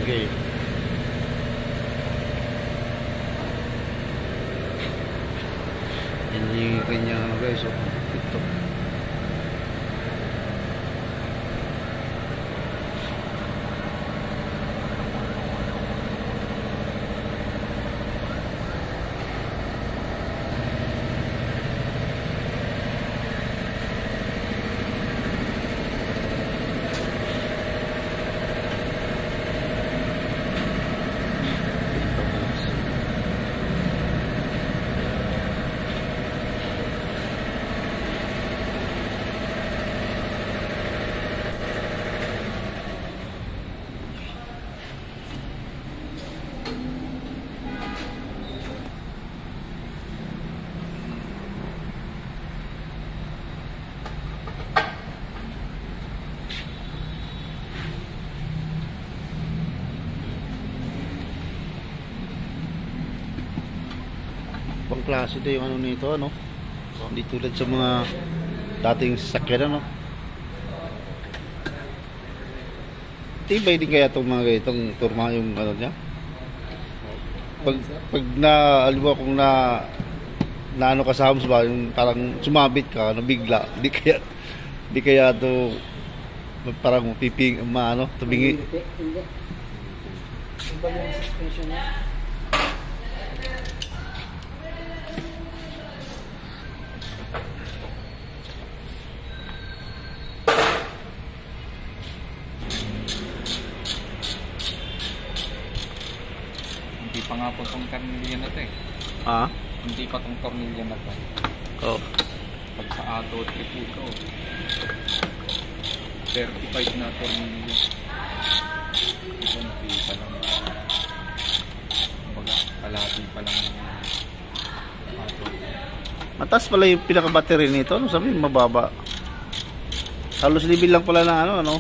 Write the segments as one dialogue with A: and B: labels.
A: Okay. Yan yung kanya guys. Ito. Ibang klase ito yung ano nito, ano? Hindi tulad sa mga dating sasakyan, ano? Tibay din kaya itong mga itong turma yung ano niya? Pag na, alam mo kung na ano ka sa hams ba, yung parang sumabit ka, nabigla, di kaya to parang piping, ano, tabingi.
B: Hindi. Iba yung suspension niya.
C: Hindi pa nga po itong tornilyo na ito eh.
A: Ah?
C: Hindi pa itong tornilyo na ito.
A: Oh.
C: Pag sa auto trip ito, 35 na tornilyo. Ito hindi pa lang. Kumbaga, kalahati pa lang yung auto.
A: Mataas pala yung pinaka-battery nito, ano sabi, mababa. Halos libil lang pala na ano.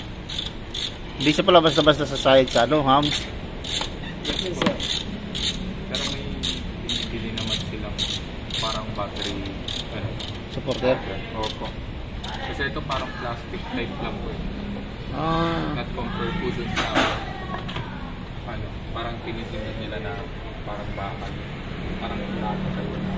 A: Hindi siya pala basta-basta sa side sa ano, hams.
B: Yes, sir.
C: Pero may binibili naman silang parang battery ano,
A: Supporter.
C: Opo. Kasi ito parang plastic type lang po eh.
A: Ah.
C: Not compare po dun sa ano, parang tinitingnan nila na parang bakal. Parang nakakalawa na.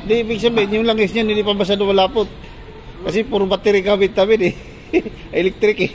A: Di, ibig sabihin, yung langis niya, hindi pa masyado malapot. Kasi puro battery kabit tabi eh. Electric eh.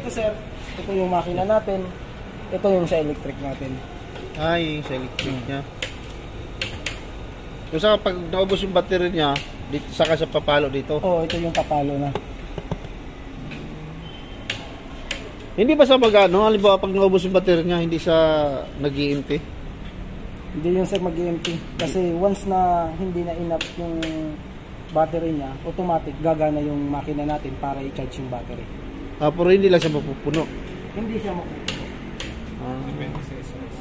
B: Ito sir, ito yung makina natin. Ito yung sa electric natin.
A: Ay, sa electric niya. Kung saka pag naubos yung battery niya, dito, saka sa papalo dito.
B: Oo, ito yung papalo na.
A: Hindi ba sa magano, halimbawa pag naubos yung battery niya, hindi sa nag-EMT?
B: Hindi yung sir mag-empty. Kasi once na hindi na enough yung battery niya, automatic gagana yung makina natin para i-charge yung battery.
A: Ah, pero hindi lang siya mapupuno.
B: Hindi siya mapupuno.
A: Ah.
C: Depende sa size.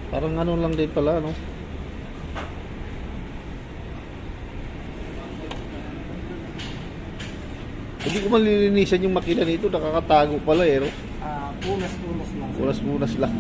A: Parang ano lang din pala, no? Hindi ko malilinisan yung makina nito, nakakatago pala eh, no?
B: Punas-punas lang.
A: Punas-punas lang.